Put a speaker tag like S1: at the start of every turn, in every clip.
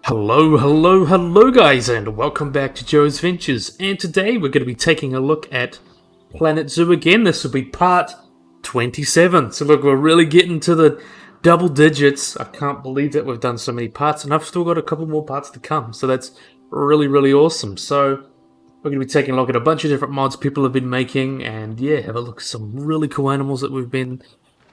S1: Hello guys, and welcome back to Joe's Ventures. And today we're going to be taking a look at Planet Zoo again. This will be part 27. So look, we're really getting to the double digits. I can't believe that we've done so many parts, and I've still got a couple more parts to come. So that's really awesome. So we're going to be taking a look at a bunch of different mods people have been making, and yeah, have a look at some really cool animals that we've been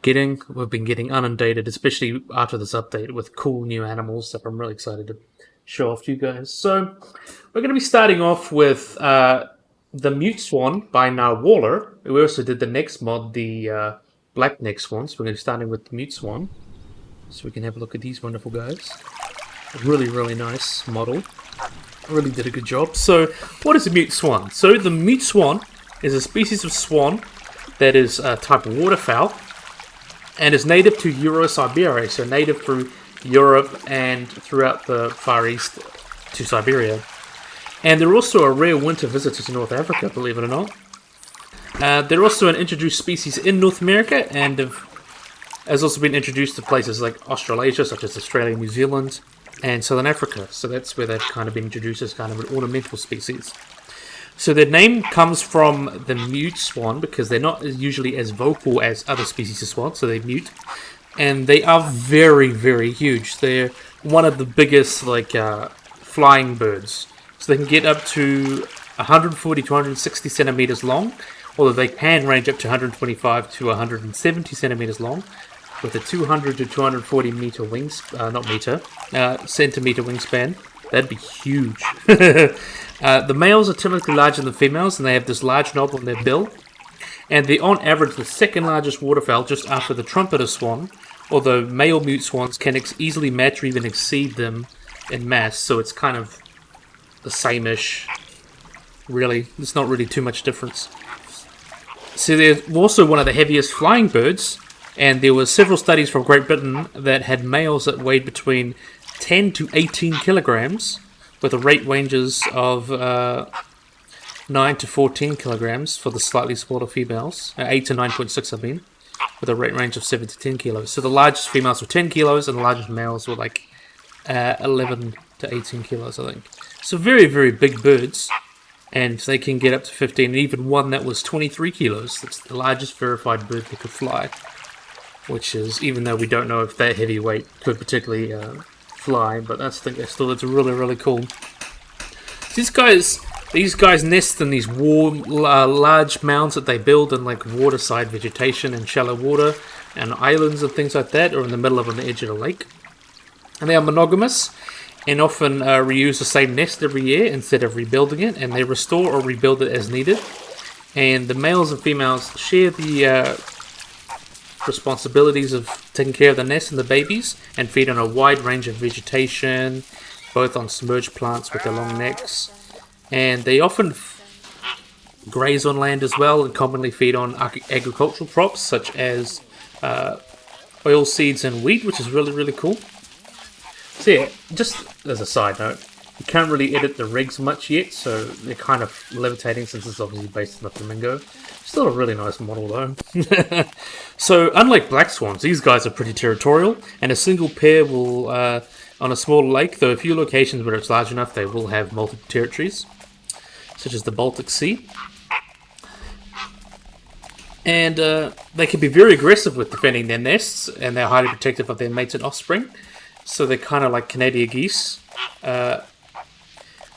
S1: getting. We've been getting inundated, especially after this update, with cool new animals that I'm really excited to show off to you guys. So we're going to be starting off with the Mute Swan by Narwhaler. We also did the next mod, the Black Neck Swan. So we're going to be starting with the Mute Swan, so we can have a look at these wonderful guys. Really nice model. Really did a good job. So what is a Mute Swan? So the Mute Swan is a species of swan that is a type of waterfowl and is native to Euro-Siberia, so native through Europe and throughout the Far East to Siberia. And they're also a rare winter visitor to North Africa, believe it or not. They're also an introduced species in North America, and has also been introduced to places like Australasia, such as Australia, New Zealand, and Southern Africa. So that's where they've kind of been introduced as kind of an ornamental species. So their name comes from the mute swan because they're not usually as vocal as other species of swans, so they're mute. And they are very huge. They're one of the biggest flying birds. So they can get up to 140 to 160 centimeters long, although they can range up to 125 to 170 centimeters long, with a 200 to 240 meter centimeter wingspan. That'd be huge. The males are typically larger than females, and they have this large knob on their bill. And they're on average the second largest waterfowl, just after the trumpeter swan, although male mute swans can easily match or even exceed them in mass, so it's kind of the same-ish. Really, there's not really too much difference. So they're also one of the heaviest flying birds, and there were several studies from Great Britain that had males that weighed between 10 to 18 kilograms, with the rate ranges of 9 to 14 kilograms for the slightly smaller females, 8 to 9.6 I mean, with a rate range of 7 to 10 kilos. So the largest females were 10 kilos, and the largest males were 11 to 18 kilos, I think. So very big birds, and they can get up to 15, and even one that was 23 kilos. That's the largest verified bird that could fly, which is, even though we don't know if that heavyweight could particularly fly, but I think it's really cool. These guys nest in these warm, large mounds that they build in waterside vegetation and shallow water and islands and things like that, or in the middle of an edge of a lake. And they are monogamous and often reuse the same nest every year instead of rebuilding it, and they restore or rebuild it as needed. And the males and females share the responsibilities of taking care of the nest and the babies, and feed on a wide range of vegetation, both on submerged plants with their long necks. And they often graze on land as well, and commonly feed on agricultural crops such as oil seeds and wheat, which is really cool. So yeah, just as a side note, you can't really edit the rigs much yet, so they're kind of levitating since it's obviously based on the flamingo. Still a really nice model though. So unlike black swans, these guys are pretty territorial, and a single pair will, on a small lake, though a few locations where it's large enough, they will have multiple territories, such as the Baltic Sea. And they can be very aggressive with defending their nests, and they're highly protective of their mates and offspring. So they're kind of like Canadian geese.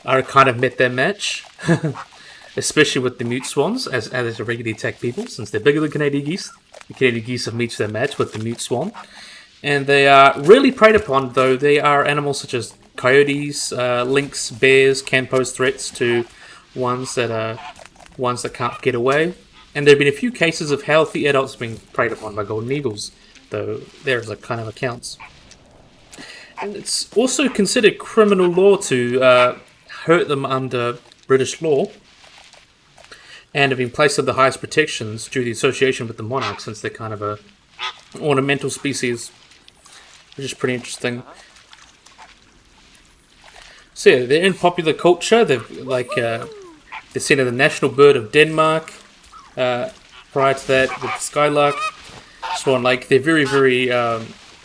S1: Are kind of met their match, especially with the mute swans, as they regularly attack people, since they're bigger than Canadian geese. The Canadian geese have met their match with the mute swan. And they are really preyed upon, though. They are animals such as coyotes, lynx, bears can pose threats to ones that can't get away. And there have been a few cases of healthy adults being preyed upon by golden eagles, though there's a kind of accounts. And it's also considered criminal law to hurt them under British law, and have been placed under the highest protections due to the association with the monarch, since they're kind of a ornamental species, which is pretty interesting. So yeah, they're in popular culture. They're they're seen as the national bird of Denmark. Prior to that, with the skylark, swan lake, they're very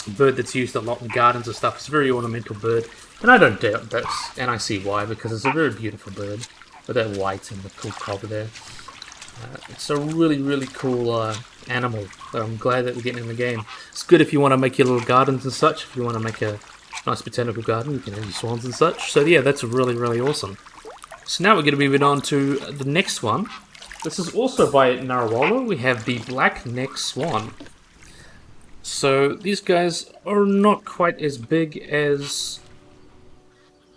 S1: a bird that's used a lot in gardens and stuff. It's a very ornamental bird, and I don't doubt that, and I see why, because it's a very beautiful bird with that white and the cool cob there. It's a really, really cool animal. I'm glad that we're getting in the game. It's good if you want to make your little gardens and such. If you want to make a nice botanical garden, you can have your swans and such. So yeah, that's really, really awesome. So now we're going to be moving on to the next one. This is also by Narwhaler. We have the Black-necked Swan. So these guys are not quite as big as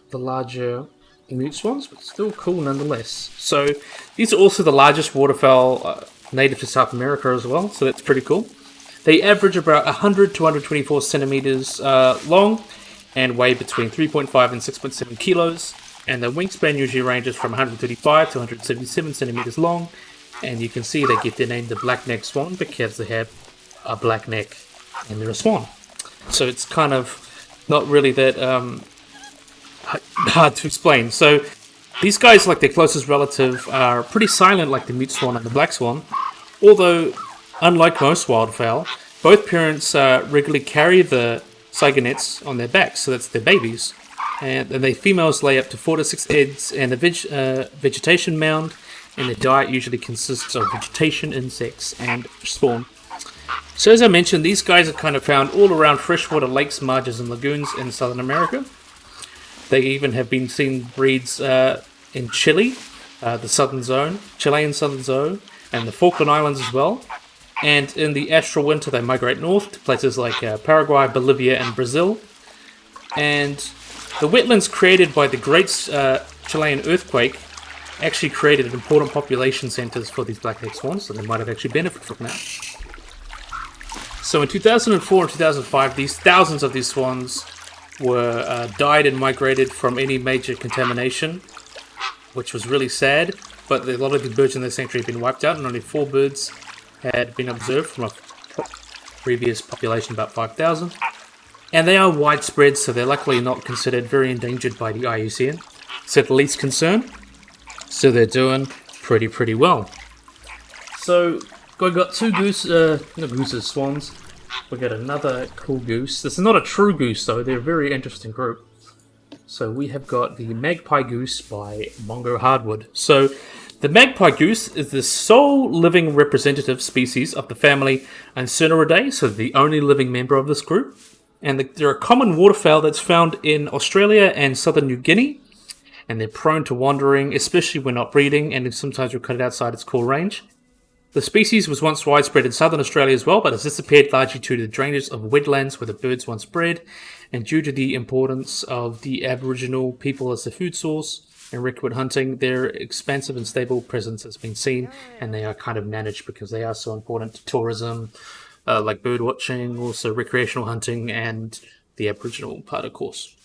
S1: the larger mute swans, but still cool nonetheless. So these are also the largest waterfowl native to South America as well, so that's pretty cool. They average about 100 to 124 centimeters long and weigh between 3.5 and 6.7 kilos. And the wingspan usually ranges from 135 to 177 centimeters long. And you can see they get their name the Black-necked Swan because they have a black neck and they're a swan. So it's kind of not really that hard to explain. So these guys, like their closest relative, are pretty silent like the mute swan and the black swan. Although, unlike most wildfowl, both parents regularly carry the cygonets on their backs, so that's their babies. And the females lay up to 4 to 6 eggs in a vegetation mound, and their diet usually consists of vegetation, insects, and spawn. So as I mentioned, these guys are kind of found all around freshwater lakes, marshes, and lagoons in Southern America. They even have been seen breeds in Chile, the southern zone, Chilean southern zone, and the Falkland Islands as well. And in the astral winter, they migrate north to places like Paraguay, Bolivia, and Brazil. And the wetlands created by the Great Chilean earthquake actually created important population centers for these black-necked swans, so they might have actually benefited from that. So in 2004 and 2005, thousands of these swans were died and migrated from any major contamination, which was really sad. But a lot of the birds in the sanctuary had been wiped out, and only 4 birds had been observed from a previous population of about 5,000. And they are widespread, so they're luckily not considered very endangered by the IUCN. So the least concern. So they're doing pretty well. So we got 2 swans. We got another cool goose. This is not a true goose though, they're a very interesting group. So we have got the Magpie Goose by Mongo Hardwood. So the Magpie Goose is the sole living representative species of the family Ansernoridae, so the only living member of this group. And they're a common waterfowl that's found in Australia and southern New Guinea. And they're prone to wandering, especially when not breeding, and sometimes we're cut outside its core range. The species was once widespread in southern Australia as well, but has disappeared largely due to the drainage of wetlands where the birds once bred, and due to the importance of the Aboriginal people as the food source and record hunting, their expansive and stable presence has been seen, and they are kind of managed because they are so important to tourism, like bird watching, also recreational hunting, and the Aboriginal part, of course.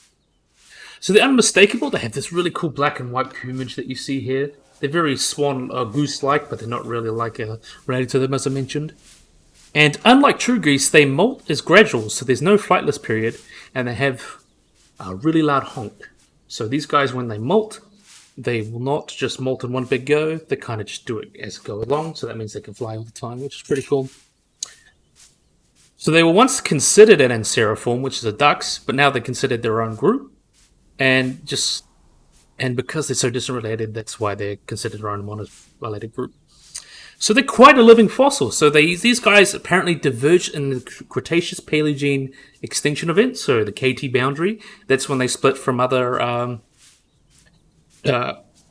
S1: So they're unmistakable. They have this really cool black and white plumage that you see here. They're very swan or goose-like, but they're not really like related to them, as I mentioned. And unlike true geese, they molt as gradual, so there's no flightless period, and they have a really loud honk. So these guys, when they molt, they will not just molt in one big go. They kind of just do it as they go along, so that means they can fly all the time, which is pretty cool. So they were once considered an Anseriform, which is a ducks, but now they're considered their own group. And because they're so distant related, that's why they're considered their own mono-related group. So they're quite a living fossil. So these guys apparently diverged in the Cretaceous Paleogene extinction event, so the KT boundary. That's when they split from other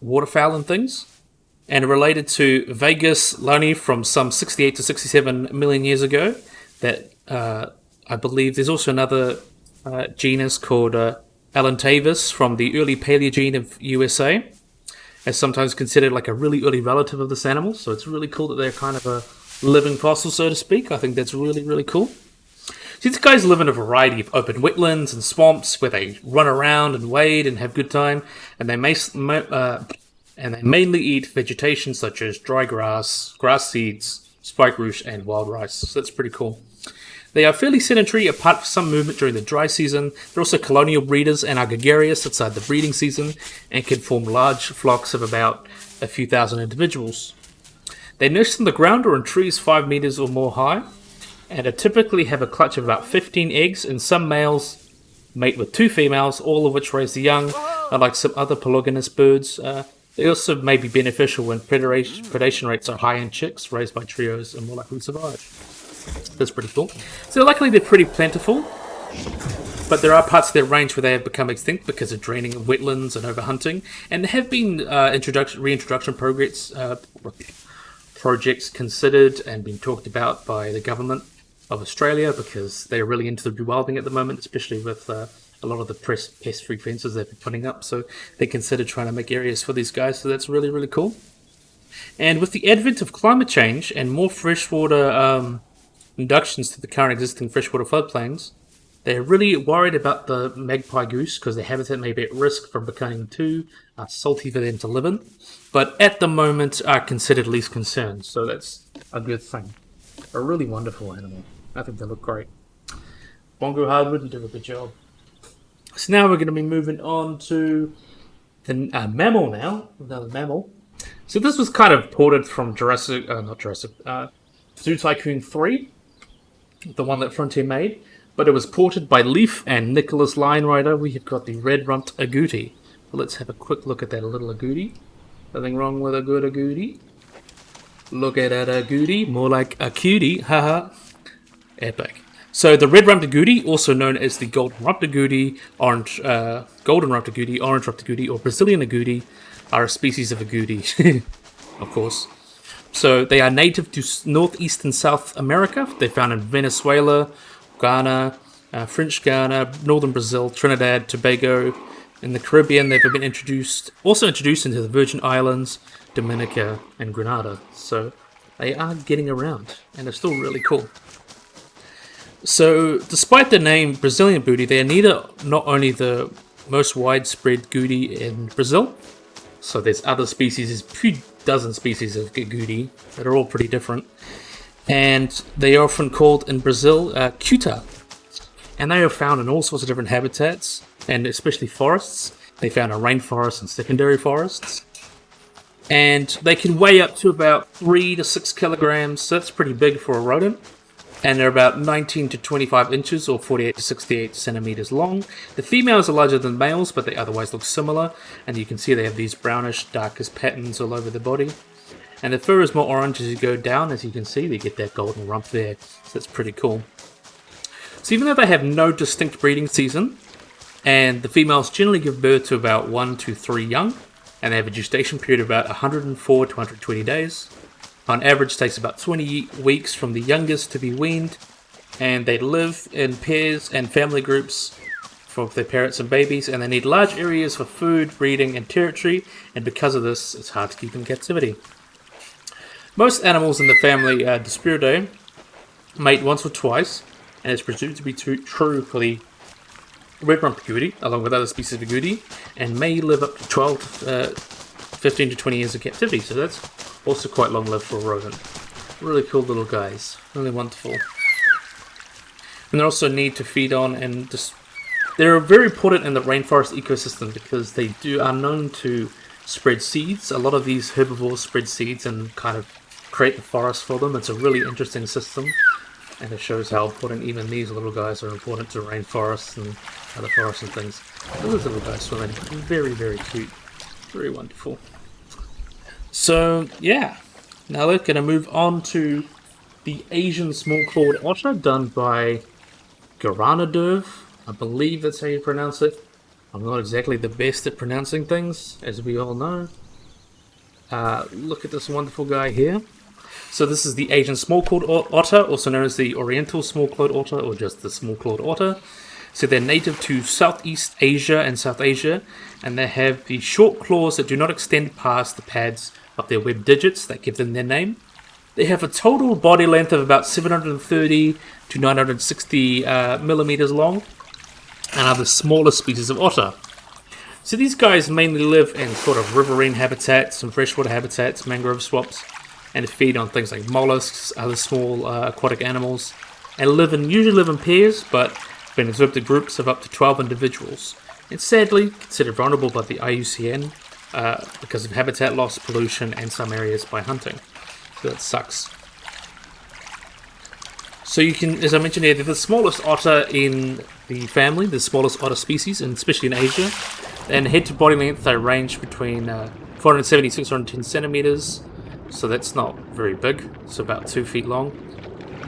S1: waterfowl and things. And are related to Vagus loni from some 68 to 67 million years ago. That I believe there's also another genus called Alentavis from the early Paleogene of USA, as sometimes considered like a really early relative of this animal. So it's really cool that they're kind of a living fossil, so to speak. I think that's really cool. So these guys live in a variety of open wetlands and swamps where they run around and wade and have a good time, and they mainly eat vegetation such as dry grass, grass seeds, spike ruche, and wild rice. So that's pretty cool. They are fairly sedentary, apart from some movement during the dry season. They're also colonial breeders and are gregarious outside the breeding season and can form large flocks of about a few thousand individuals. They nest on the ground or in trees 5 meters or more high, and they typically have a clutch of about 15 eggs, and some males mate with 2 females, all of which raise the young. Unlike some other polygynous birds, they also may be beneficial when predation rates are high in chicks raised by trios and more likely to survive. That's pretty cool. So luckily they're pretty plentiful, but there are parts of their range where they have become extinct because of draining of wetlands and overhunting, and there have been reintroduction projects considered and been talked about by the government of Australia because they're really into the rewilding at the moment, especially with a lot of the pest-free fences they've been putting up. So they consider trying to make areas for these guys, so that's really, really cool. And with the advent of climate change and more freshwater inductions to the current existing freshwater floodplains, they're really worried about the magpie goose because their habitat may be at risk from becoming too salty for them to live in, but at the moment are considered least concerned, so that's a good thing. A really wonderful animal. I think they look great. Bongo Hardwood did a good job. So now we're going to be moving on to the mammal now, another mammal. So this was kind of ported from Zoo Tycoon 3, the one that Frontier made, but it was ported by Leaf and Nicholas Lionrider. We have got the red Runt Agouti. So let's have a quick look at that little agouti. Nothing wrong with a good agouti. Look at that agouti, more like a cutie, haha. Epic. So the red Runt Agouti, also known as the golden Runt Agouti, orange Runt Agouti, or Brazilian agouti, are a species of agouti, of course. So they are native to Northeast and South America. They're found in Venezuela, Ghana, French Guiana, northern Brazil, Trinidad, Tobago. In the Caribbean, they've been also introduced into the Virgin Islands, Dominica, and Grenada. So they are getting around, and they're still really cool. So, despite the name Brazilian booty, they are not only the most widespread agouti in Brazil. So there's other species, there's a few dozen species of agouti that are all pretty different. And they are often called in Brazil cuta. And they are found in all sorts of different habitats, and especially forests. They found in rainforests and secondary forests. And they can weigh up to about 3 to 6 kilograms, so that's pretty big for a rodent. And they're about 19 to 25 inches, or 48 to 68 centimeters long. The females are larger than males, but they otherwise look similar. And you can see they have these brownish, darkest patterns all over the body. And the fur is more orange as you go down. As you can see, they get that golden rump there. So that's pretty cool. So even though they have no distinct breeding season, and the females generally give birth to about 1 to 3 young, and they have a gestation period of about 104 to 120 days. On average, it takes about 20 weeks from the youngest to be weaned, and they live in pairs and family groups for their parents and babies, and they need large areas for food, breeding, and territory, and because of this, it's hard to keep in captivity. Most animals in the family Dispiridae mate once or twice, and it's presumed to be true for the red rump agouti, along with other species of agouti, and may live up to 15 to 20 years in captivity, so that's also quite long-lived for a rodent. Really cool little guys. Really wonderful. And they also need to feed on, and they're very important in the rainforest ecosystem because they are known to spread seeds. A lot of these herbivores spread seeds and kind of create the forest for them. It's a really interesting system, and it shows how important even these little guys are important to rainforests and other forests and things. Those little guys swimming. Very, very cute. Very wonderful. So, yeah, now we're going to move on to the Asian small-clawed otter done by Garanadurv. I believe that's how you pronounce it. I'm not exactly the best at pronouncing things, as we all know. Look at this wonderful guy here. So this is the Asian small-clawed otter, also known as the Oriental small-clawed otter, or just the small-clawed otter. So they're native to Southeast Asia and South Asia, and they have the short claws that do not extend past the pads of their webbed digits that give them their name. They have a total body length of about 730 to 960 millimeters long, and are the smallest species of otter. So these guys mainly live in sort of riverine habitats and freshwater habitats, mangrove swamps, and feed on things like mollusks, other small aquatic animals, and usually live in pairs, but been observed in groups of up to 12 individuals. And sadly, considered vulnerable by the IUCN because of habitat loss, pollution, and some areas by hunting. So that sucks. So you can, as I mentioned here, they're the smallest otter in the family, the smallest otter species, and especially in Asia. And head to body length, they range between 470 610 centimeters. So that's not very big. It's about 2 feet long,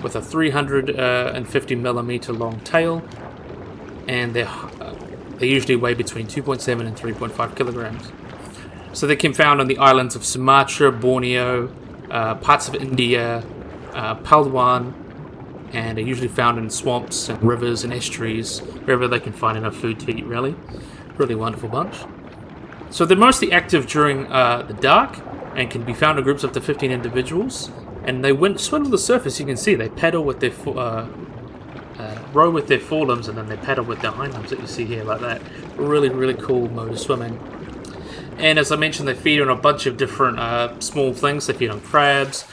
S1: with a 350 millimeter long tail, and they usually weigh between 2.7 and 3.5 kilograms. So they can be found on the islands of Sumatra, Borneo, parts of India, Palawan, and are usually found in swamps and rivers and estuaries, wherever they can find enough food to eat, really. Really wonderful bunch. So they're mostly active during the dark, and can be found in groups of up to 15 individuals. And they swim to the surface, you can see. They paddle with their row with their forelimbs, and then they paddle with their hind limbs that you see here, like that. Really, really cool mode of swimming. And as I mentioned, they feed on a bunch of different small things. They feed on crabs,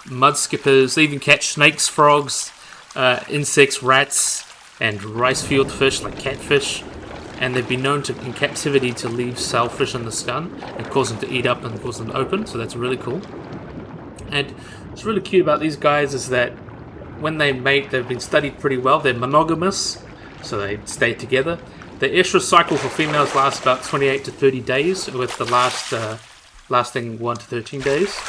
S1: mud skippers. They even catch snakes, frogs, insects, rats, and rice field fish like catfish. And they've been known to, in captivity, to leave sailfish in the sun and cause them to eat up and cause them to open. So that's really cool. And what's really cute about these guys is that when they mate, they've been studied pretty well. They're monogamous, so they stay together. The estrus cycle for females lasts about 28 to 30 days, with the lasting 1 to 13 days.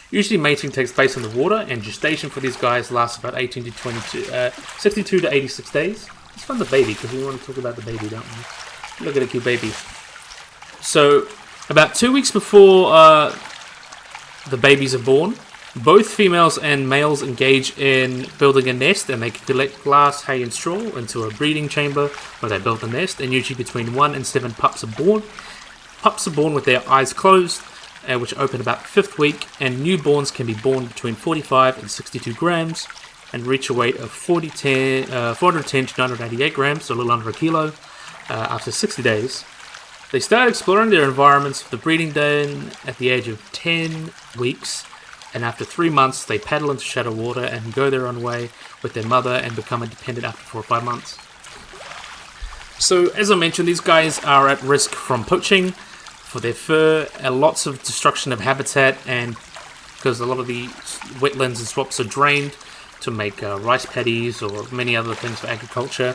S1: Usually mating takes place in the water, and gestation for these guys lasts about 62 to 86 days. Let's find the baby, because we want to talk about the baby, don't we? Look at a cute baby. So, about 2 weeks before the babies are born, both females and males engage in building a nest, and they collect glass, hay and straw into a breeding chamber where they build the nest, and usually between 1 and 7 pups are born. Pups are born with their eyes closed, which open about the 5th week, and newborns can be born between 45 and 62 grams and reach a weight of 410 to 988 grams, so a little under a kilo, after 60 days. They start exploring their environments for the breeding den at the age of 10 weeks, and after 3 months they paddle into shallow water and go their own way with their mother and become independent after 4 or 5 months. So, as I mentioned, these guys are at risk from poaching for their fur, and lots of destruction of habitat, and because a lot of the wetlands and swamps are drained to make rice paddies or many other things for agriculture.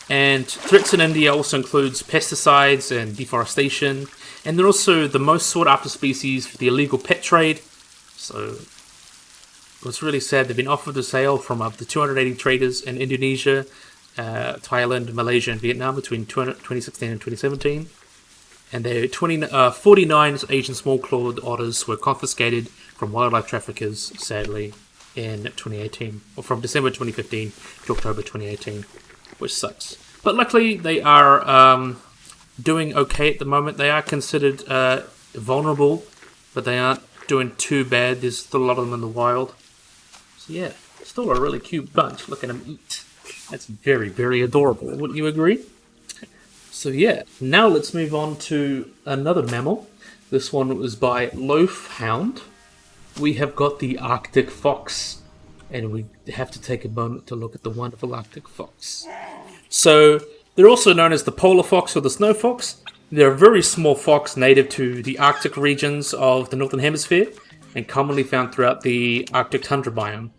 S1: And threats in India also includes pesticides and deforestation, and they're also the most sought after species for the illegal pet trade. So what's really sad, they've been offered to sale from up to 280 traders in Indonesia, Thailand, Malaysia and Vietnam between 2016 and 2017. And their 49 Asian small-clawed otters were confiscated from wildlife traffickers, sadly, in 2018, or from December 2015 to October 2018, which sucks. But luckily, they are doing okay at the moment. They are considered vulnerable, but they aren't doing too bad. There's still a lot of them in the wild. So yeah, still a really cute bunch. Look at them eat. That's very, very adorable. Wouldn't you agree? So yeah, now let's move on to another mammal. This one was by Loafhound. We have got the Arctic fox, and we have to take a moment to look at the wonderful Arctic fox. So they're also known as the polar fox or the snow fox. They're a very small fox native to the Arctic regions of the Northern Hemisphere and commonly found throughout the Arctic tundra biome.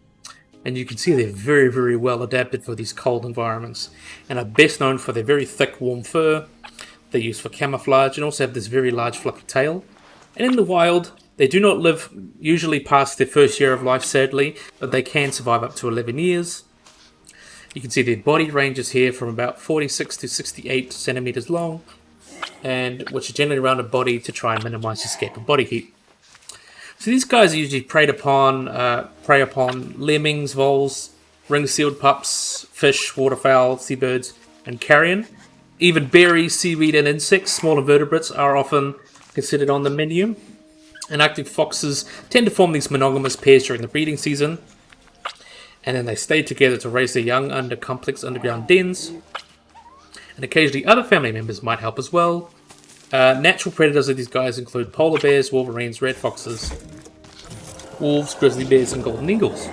S1: And you can see they're very, very well adapted for these cold environments, and are best known for their very thick, warm fur. They're used for camouflage and also have this very large, fluffy tail. And in the wild, they do not live usually past their first year of life, sadly, but they can survive up to 11 years. You can see their body ranges here from about 46 to 68 centimeters long, and which is generally around a body to try and minimize the escape of body heat. So these guys are usually prey upon lemmings, voles, ring-sealed pups, fish, waterfowl, seabirds, and carrion. Even berries, seaweed, and insects, small invertebrates, are often considered on the menu. And Arctic foxes tend to form these monogamous pairs during the breeding season, and then they stay together to raise their young under complex underground dens. And occasionally other family members might help as well. Natural predators of these guys include polar bears, wolverines, red foxes, wolves, grizzly bears, and golden eagles.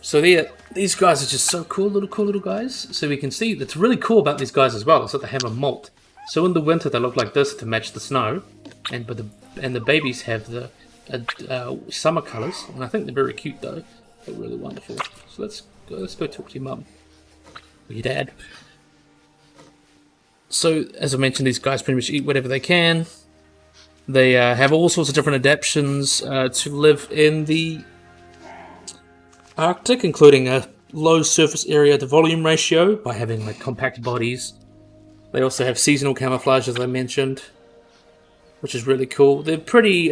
S1: So these guys are just so cool little guys. So we can see that's really cool about these guys as well is that they have a molt. So in the winter they look like this to match the snow, and the babies have the summer colours, and I think they're very cute though. They're really wonderful. So let's go talk to your mum or your dad. So as I mentioned, these guys pretty much eat whatever they can. They have all sorts of different adaptations to live in the Arctic, including a low surface area to volume ratio by having like compact bodies. They also have seasonal camouflage, as I mentioned, which is really cool. They're pretty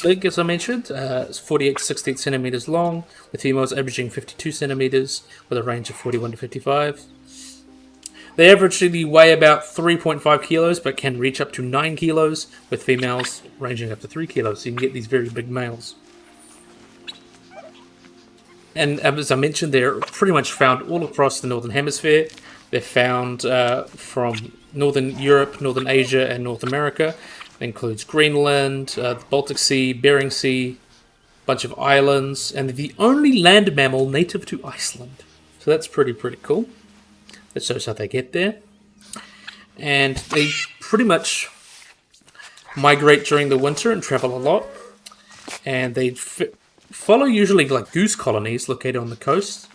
S1: big, as I mentioned. It's 48 to 68 centimeters long, with females averaging 52 centimeters, with a range of 41 to 55. They averagely weigh about 3.5 kilos, but can reach up to 9 kilos, with females ranging up to 3 kilos, so you can get these very big males. And as I mentioned, they're pretty much found all across the Northern Hemisphere. They're found from Northern Europe, Northern Asia, and North America. It includes Greenland, the Baltic Sea, Bering Sea, a bunch of islands, and they're the only land mammal native to Iceland. So that's pretty cool. That shows how they get there. And they pretty much migrate during the winter and travel a lot. And they follow usually like goose colonies located on the coast.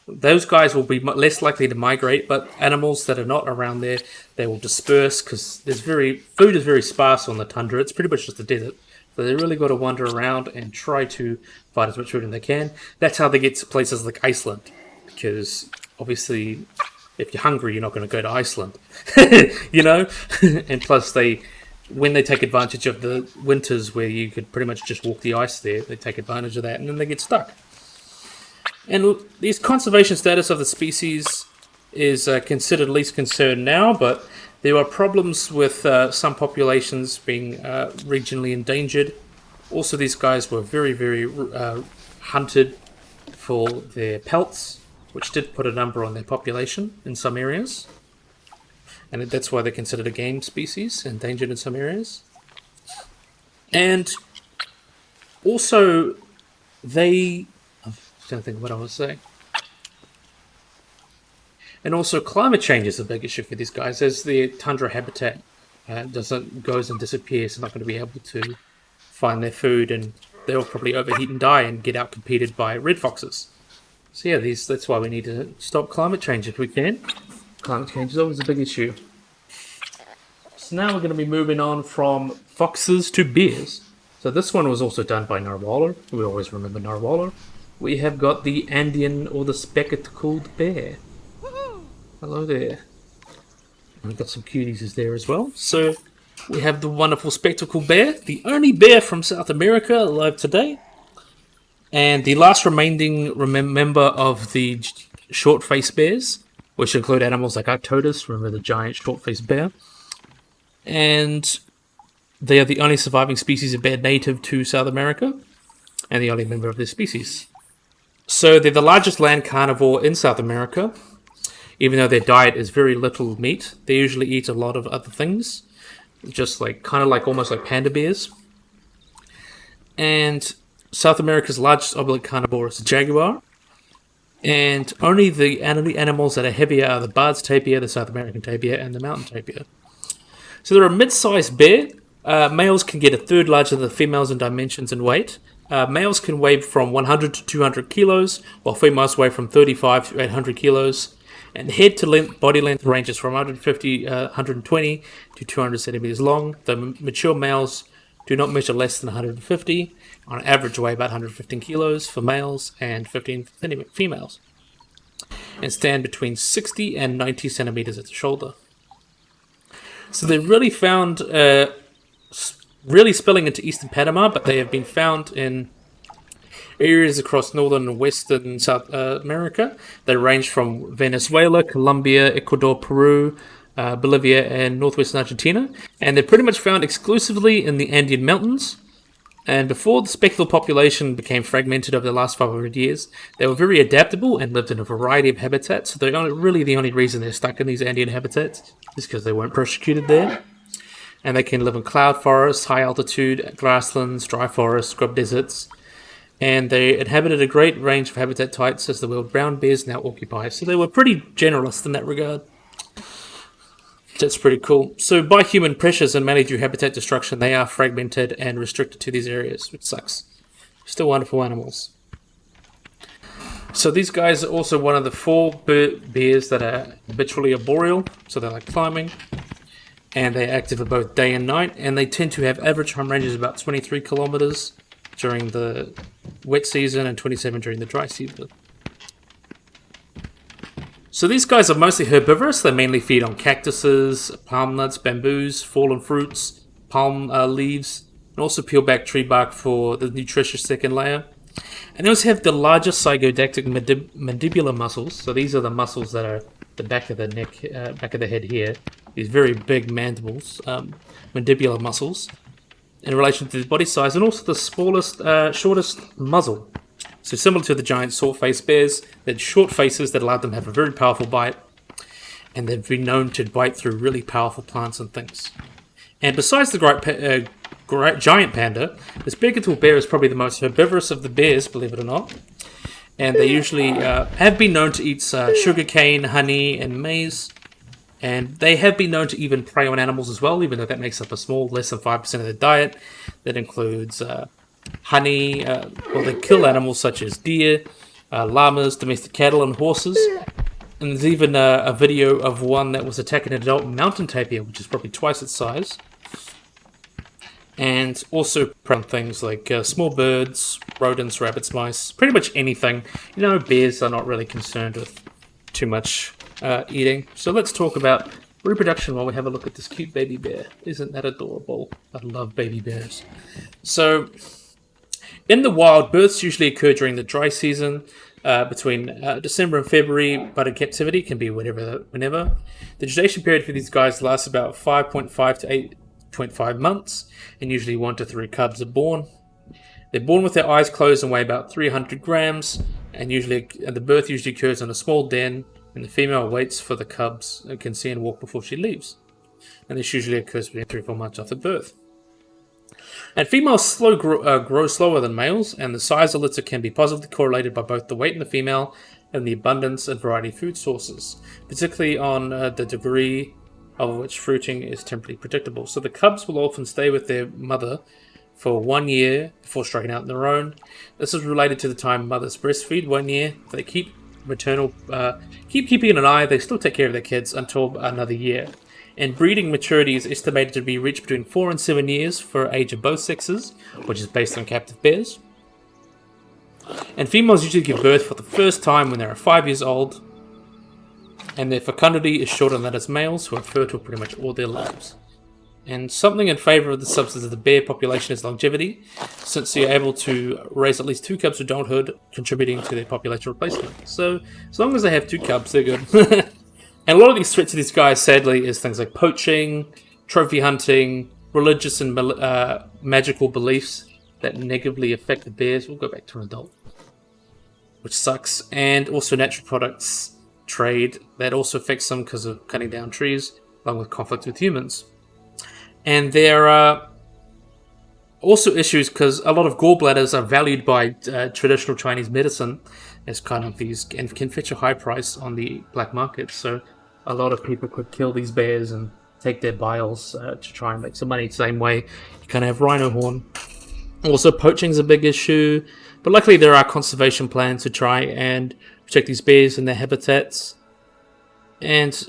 S1: Those guys will be less likely to migrate, but animals that are not around there, they will disperse because food is very sparse on the tundra. It's pretty much just a desert. So they really got to wander around and try to find as much food as they can. That's how they get to places like Iceland, because obviously if you're hungry, you're not going to go to Iceland, you know? And plus when they take advantage of the winters where you could pretty much just walk the ice there, they take advantage of that and then they get stuck. And this conservation status of the species is considered least concern now, but there are problems with some populations being regionally endangered. Also, these guys were very hunted for their pelts, which did put a number on their population in some areas. And that's why they're considered a game species, endangered in some areas. And also, I'm trying to think of what I was saying. And also, climate change is a big issue for these guys. As the tundra habitat goes and disappears, they're not going to be able to find their food, and they'll probably overheat and die and get out-competed by red foxes. So yeah, that's why we need to stop climate change if we can. Climate change is always a big issue. So now we're going to be moving on from foxes to bears. So this one was also done by Narwhaler. We always remember Narwhaler. We have got the Andean or the spectacled bear. Woohoo! Hello there. And we've got some cuties there as well. So we have the wonderful spectacled bear, the only bear from South America alive today. And the last remaining member of the short-faced bears, which include animals like Arctodus, remember the giant short-faced bear. And they are the only surviving species of bear native to South America, and the only member of this species. So they're the largest land carnivore in South America. Even though their diet is very little meat, they usually eat a lot of other things, just almost like panda bears. And South America's largest obligate carnivore is the jaguar. And only the animals that are heavier are the Bard's tapir, the South American tapir, and the mountain tapir. So they're a mid-sized bear. Males can get a third larger than the females in dimensions and weight. Males can weigh from 100 to 200 kilos, while females weigh from 35 to 800 kilos. And head to body length ranges from 120 to 200 centimeters long. The mature males do not measure less than 150. On average, weigh about 115 kilos for males and 15 for females. And stand between 60 and 90 centimeters at the shoulder. So they're really found, really spilling into eastern Panama, but they have been found in areas across northern and western South America. They range from Venezuela, Colombia, Ecuador, Peru, Bolivia, and northwestern Argentina. And they're pretty much found exclusively in the Andean mountains. And before the spectacled population became fragmented over the last 500 years, they were very adaptable and lived in a variety of habitats. So they're really the only reason they're stuck in these Andean habitats is because they weren't persecuted there. And they can live in cloud forests, high altitude, grasslands, dry forests, scrub deserts. And they inhabited a great range of habitat types as the world brown bears now occupy. So they were pretty generalist in that regard. That's pretty cool. So by human pressures and mainly due habitat destruction, they are fragmented and restricted to these areas, which sucks. Still wonderful animals. So these guys are also one of the 4 bears that are habitually arboreal, so they like climbing, and they're active both day and night, and they tend to have average home ranges of about 23 kilometers during the wet season and 27 during the dry season. So these guys are mostly herbivorous. They mainly feed on cactuses, palm nuts, bamboos, fallen fruits, palm leaves, and also peel back tree bark for the nutritious second layer. And they also have the largest zygodactic mandibular muscles. So these are the muscles that are the back of the neck, back of the head here. These very big mandibles, mandibular muscles, in relation to the body size, and also the smallest, shortest muzzle. So similar to the giant sword-faced bears, they had short faces that allowed them to have a very powerful bite, and they've been known to bite through really powerful plants and things. And besides the giant panda, this Bengal bear is probably the most herbivorous of the bears, believe it or not. And they usually have been known to eat sugarcane, honey, and maize. And they have been known to even prey on animals as well, even though that makes up a small, less than 5% of their diet. That includes honey, they kill animals such as deer, llamas, domestic cattle, and horses. And there's even a video of one that was attacking an adult mountain tapir, which is probably twice its size. And also prey on things like small birds, rodents, rabbits, mice, pretty much anything. You know, bears are not really concerned with too much eating. So let's talk about reproduction while we have a look at this cute baby bear. Isn't that adorable? I love baby bears. So in the wild, births usually occur during the dry season, between December and February, but in captivity can be whenever. The gestation period for these guys lasts about 5.5 to 8.5 months, and usually 1 to 3 cubs are born. They're born with their eyes closed and weigh about 300 grams, and the birth usually occurs in a small den, and the female waits for the cubs and can see and walk before she leaves. And this usually occurs between 3 or 4 months after birth. And females grow slower than males, and the size of litter can be positively correlated by both the weight in the female and the abundance and variety of food sources, particularly on the degree of which fruiting is temporarily predictable. So the cubs will often stay with their mother for 1 year before striking out on their own. This is related to the time mothers breastfeed. 1 year, they keep keeping an eye. They still take care of their kids until another year. And breeding maturity is estimated to be reached between 4 and 7 years for age of both sexes, which is based on captive bears. And females usually give birth for the first time when they are 5 years old, and their fecundity is shorter than that as males, who are fertile pretty much all their lives. And something in favour of the substance of the bear population is longevity, since they are able to raise at least 2 cubs to adulthood, contributing to their population replacement. So, as long as they have 2 cubs, they're good. And a lot of these threats to these guys, sadly, is things like poaching, trophy hunting, religious and magical beliefs that negatively affect the bears. We'll go back to an adult, which sucks. And also natural products trade that also affects them because of cutting down trees, along with conflict with humans. And there are also issues because a lot of gallbladders are valued by traditional Chinese medicine as kind of these, and can fetch a high price on the black market. So a lot of people could kill these bears and take their biles to try and make some money. Same way you kind of have rhino horn. Also, poaching is a big issue, but luckily there are conservation plans to try and protect these bears and their habitats. And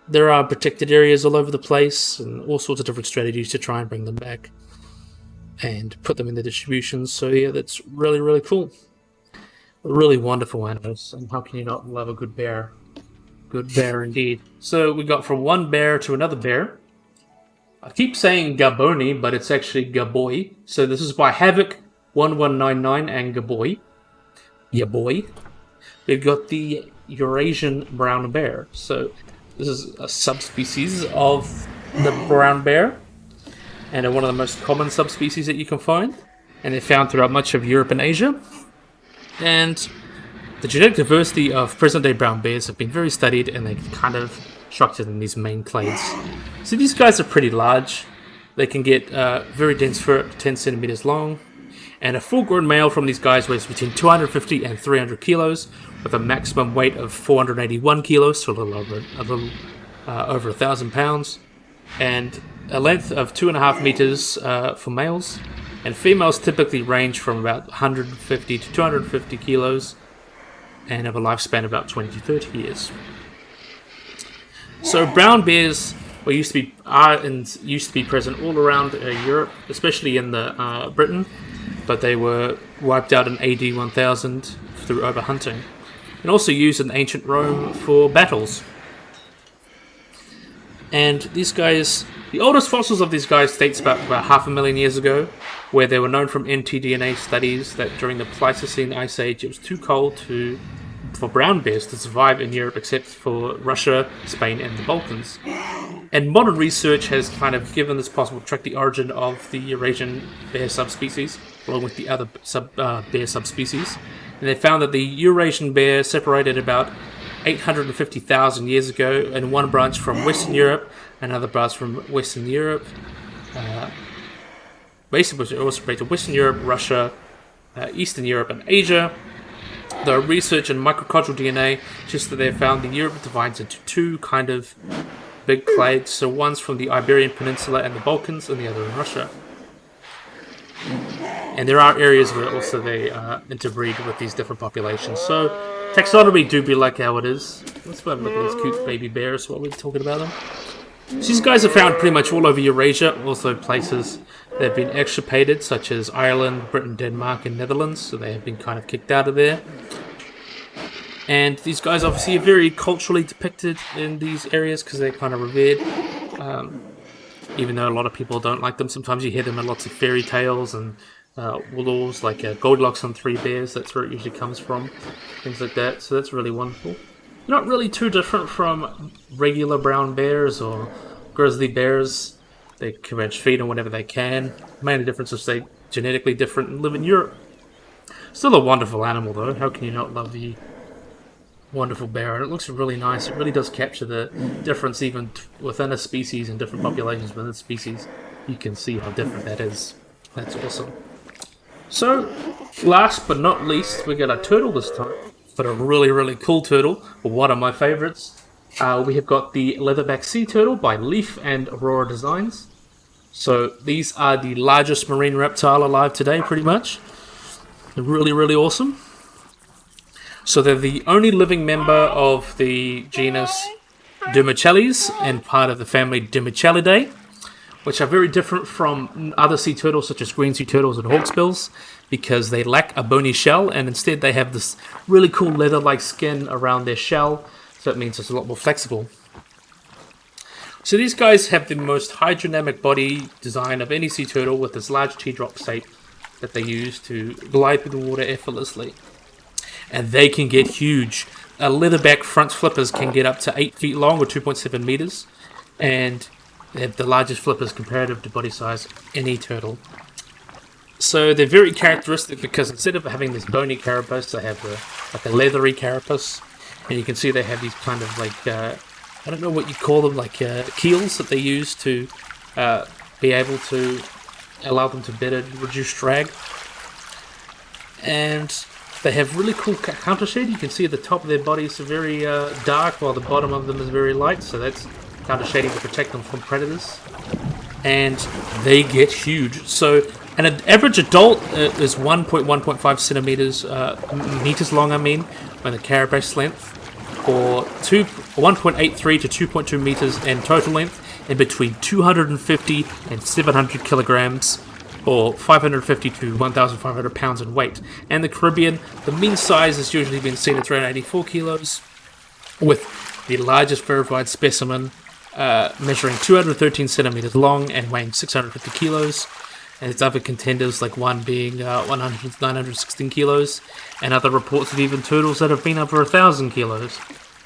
S1: there are protected areas all over the place and all sorts of different strategies to try and bring them back and put them in the distribution. So yeah, that's really, really cool. Really wonderful animals, and how can you not love a good bear? Good bear indeed. So we got from one bear to another bear. I keep saying Gaboni, but it's actually Gaboy. So this is by Havoc1199 and Gaboy. Yeah, boy. We've got the Eurasian brown bear. So this is a subspecies of the brown bear, and one of the most common subspecies that you can find. And they're found throughout much of Europe and Asia. And the genetic diversity of present-day brown bears have been very studied, and they're kind of structured in these main clades. So these guys are pretty large. They can get very dense fur, up to 10 centimeters long. And a full-grown male from these guys weighs between 250 and 300 kilos, with a maximum weight of 481 kilos, so a little over 1,000 pounds, and a length of 2.5 meters for males, and females typically range from about 150 to 250 kilos, and have a lifespan of about 20 to 30 years. So brown bears used to be present all around Europe, especially in the Britain, but they were wiped out in AD 1000 through overhunting, and also used in ancient Rome for battles. And these guys, the oldest fossils of these guys dates about 500,000 years ago, where they were known from mtDNA studies that during the Pleistocene Ice Age it was too cold for brown bears to survive in Europe except for Russia, Spain, and the Balkans. And modern research has kind of given this possible to track the origin of the Eurasian bear subspecies, along with the other bear subspecies. And they found that the Eurasian bear separated about 850,000 years ago, and one branch from Western Europe, another branch from Western Europe. Basically, it was separated Western Europe, Russia, Eastern Europe, and Asia. The research in microcultural DNA suggests that they found that Europe divides into two kind of big clades. So one's from the Iberian Peninsula and the Balkans, and the other in Russia. And there are areas where also they interbreed with these different populations. So taxonomy do be like how it is. Let's have a look at these cute baby bears while we're talking about them. So these guys are found pretty much all over Eurasia, also places that have been extirpated, such as Ireland, Britain, Denmark, and Netherlands. So they have been kind of kicked out of there. And these guys obviously are very culturally depicted in these areas because they're kind of revered. Even though a lot of people don't like them, sometimes you hear them in lots of fairy tales and laws like Goldilocks and Three Bears. That's where it usually comes from, things like that. So that's really wonderful. They're not really too different from regular brown bears or grizzly bears. They can much feed on whatever they can. The main difference is they're genetically different and live in Europe. Still a wonderful animal though. How can you not love the wonderful bear? And it looks really nice. It really does capture the difference even within a species and different populations within a species. You can see how different that is. That's awesome. So, last but not least, we got a turtle this time. But a really, really cool turtle. One of my favorites. We have got the Leatherback Sea Turtle by Leaf and Aurora Designs. So, these are the largest marine reptile alive today, pretty much. They're really, really awesome. So they're the only living member of the genus Dermichelys and part of the family Dermichelidae, which are very different from other sea turtles such as green sea turtles and hawksbills because they lack a bony shell, and instead they have this really cool leather-like skin around their shell, so it means it's a lot more flexible. So these guys have the most hydrodynamic body design of any sea turtle with this large teardrop shape that they use to glide through the water effortlessly. And they can get huge. Leatherback front flippers can get up to 8 feet long or 2.7 meters, and they have the largest flippers comparative to body size any turtle. So they're very characteristic because instead of having this bony carapace, they have like a leathery carapace, and you can see they have these kind of like I don't know what you call them, like keels that they use to be able to allow them to better reduce drag. And they have really cool counter shade. You can see at the top of their bodies are very dark, while the bottom of them is very light. So that's counter shading to protect them from predators. And they get huge. So an average adult is 1.5 centimeters meters long. When the carapace length, or 1.83 to 2.2 meters in total length, and between 250 and 700 kilograms. Or 550 to 1,500 pounds in weight. And the Caribbean, the mean size has usually been seen at 384 kilos, with the largest verified specimen measuring 213 centimeters long and weighing 650 kilos. And its other contenders, like one being 916 kilos, and other reports of even turtles that have been over 1,000 kilos.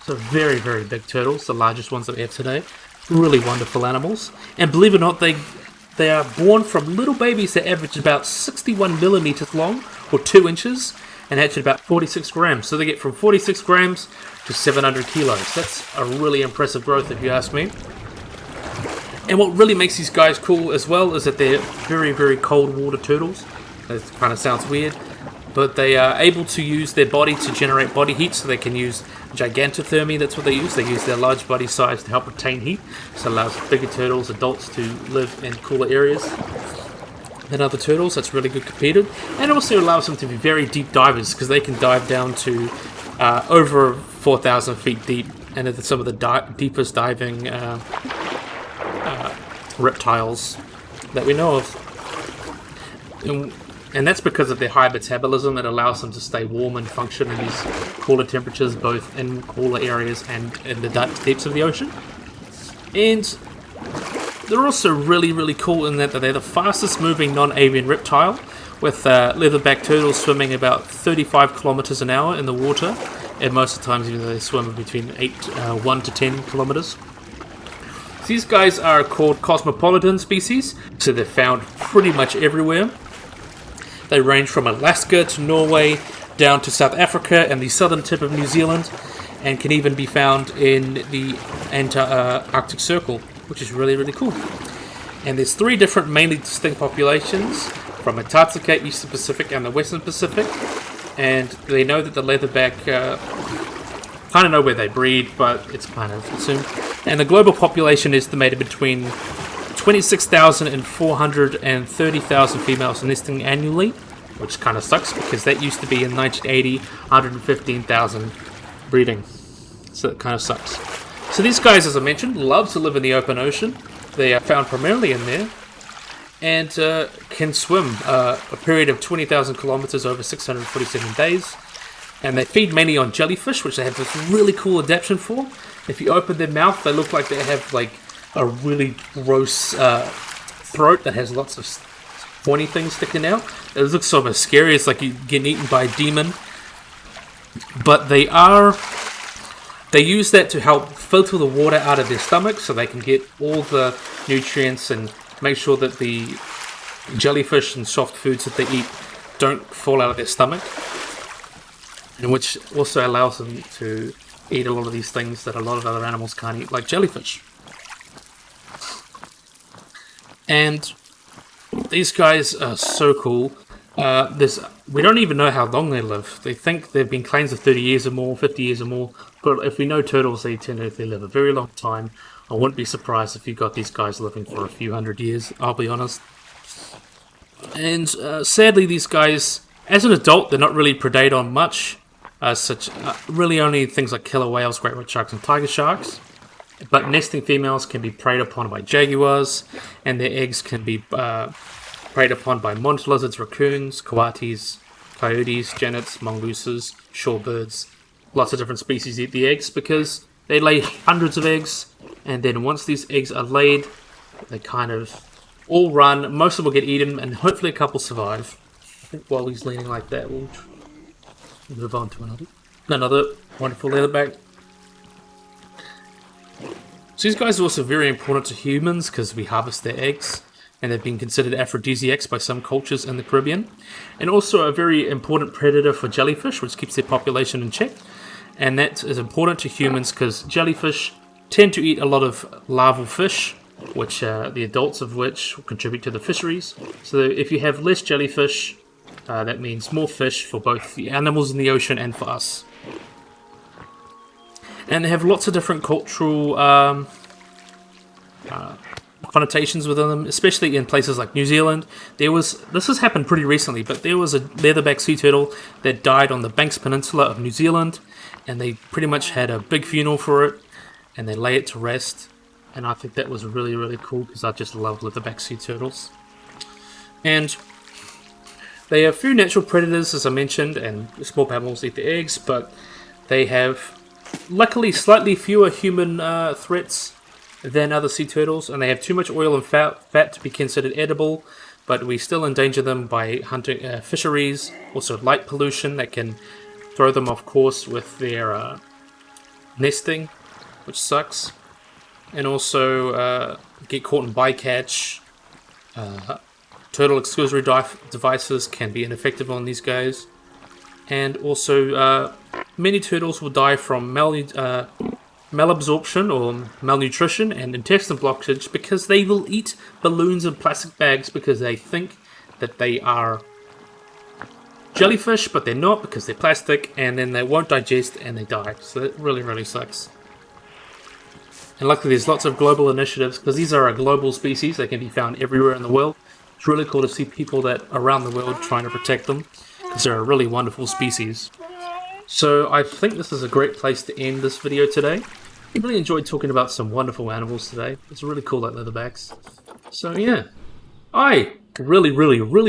S1: So very, very big turtles, the largest ones that we have today. Really wonderful animals. And believe it or not, they are born from little babies that average about 61 millimeters long, or 2 inches, and hatch at about 46 grams. So they get from 46 grams to 700 kilos. That's a really impressive growth, if you ask me. And what really makes these guys cool as well is that they're very, very cold water turtles. That kind of sounds weird, but they are able to use their body to generate body heat, so they can use gigantothermy. That's what they use. They use their large body size to help retain heat, so it allows bigger turtles, adults, to live in cooler areas than other turtles. That's really good competed, and also allows them to be very deep divers, because they can dive down to over 4,000 feet deep, and it's some of the deepest diving reptiles that we know of. And that's because of their high metabolism. It allows them to stay warm and function in these cooler temperatures, both in cooler areas and in the depths of the ocean. And they're also really, really cool in that they're the fastest moving non-avian reptile, with leatherback turtles swimming about 35 kilometers an hour in the water, and most of the times even though they swim between 1 to 10 kilometers. These guys are called cosmopolitan species, so they're found pretty much everywhere. They range from Alaska to Norway, down to South Africa and the southern tip of New Zealand, and can even be found in the Arctic Circle, which is really, really cool. And there's 3 different mainly distinct populations, from Antarctica, Eastern Pacific, and the Western Pacific. And they know that the leatherback kind of know where they breed, but it's kind of assumed. And the global population is estimated between 26,000 and 430,000 females nesting annually, which kind of sucks because that used to be in 1980 115,000 breeding. So it kind of sucks. So these guys, as I mentioned, love to live in the open ocean. They are found primarily in there, and can swim a period of 20,000 kilometers over 647 days. And they feed mainly on jellyfish, which they have this really cool adaptation for. If you open their mouth, they look like they have like a really gross throat that has lots of pointy things sticking out. It looks so much scary. It's like you're getting eaten by a demon. But they use that to help filter the water out of their stomach, so they can get all the nutrients and make sure that the jellyfish and soft foods that they eat don't fall out of their stomach, and which also allows them to eat a lot of these things that a lot of other animals can't eat, like jellyfish. And these guys are so cool. We don't even know how long they live. They think they've been claims of 30 years or more, 50 years or more, but if we know turtles, they tend to live a very long time. I wouldn't be surprised if you got these guys living for a few hundred years, I'll be honest. And sadly, these guys, as an adult, they're not really predate on much, really only things like killer whales, great white sharks, and tiger sharks. But nesting females can be preyed upon by jaguars, and their eggs can be preyed upon by monitor lizards, raccoons, coatis, coyotes, genets, mongooses, shorebirds. Lots of different species eat the eggs because they lay hundreds of eggs, and then once these eggs are laid, they kind of all run. Most of them will get eaten, and hopefully a couple survive. I think while he's leaning like that, we'll move on to another wonderful leatherback. So these guys are also very important to humans because we harvest their eggs, and they've been considered aphrodisiacs by some cultures in the Caribbean, and also a very important predator for jellyfish, which keeps their population in check. And that is important to humans because jellyfish tend to eat a lot of larval fish, which the adults of which contribute to the fisheries. So if you have less jellyfish, that means more fish for both the animals in the ocean and for us. And they have lots of different cultural connotations within them, especially in places like New Zealand. This has happened pretty recently, but there was a leatherback sea turtle that died on the Banks Peninsula of New Zealand, and they pretty much had a big funeral for it, and they lay it to rest. And I think that was really, really cool because I just love leatherback sea turtles. And they have few natural predators, as I mentioned, and small mammals eat the eggs, but they have luckily slightly fewer human threats than other sea turtles, and they have too much oil and fat to be considered edible, but we still endanger them by hunting fisheries, also light pollution that can throw them off course with their nesting, which sucks, and also get caught in bycatch. Turtle exclusory devices can be ineffective on these guys, and also many turtles will die from malabsorption or malnutrition and intestinal blockage because they will eat balloons and plastic bags because they think that they are jellyfish, but they're not because they're plastic, and then they won't digest and they die. So it really, really sucks. And luckily there's lots of global initiatives, because these are a global species. They can be found everywhere in the world. It's really cool to see people that around the world trying to protect them, because they're a really wonderful species. So I think this is a great place to end this video today. I really enjoyed talking about some wonderful animals today. It's really cool, like leatherbacks. So yeah, I really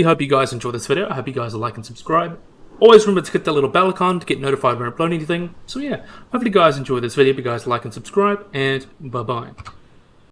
S1: hope you guys enjoyed this video. I hope you guys will like and subscribe. Always remember to hit that little bell icon to get notified when I upload anything. So yeah, hopefully you guys enjoyed this video. If you guys like and subscribe, and bye bye.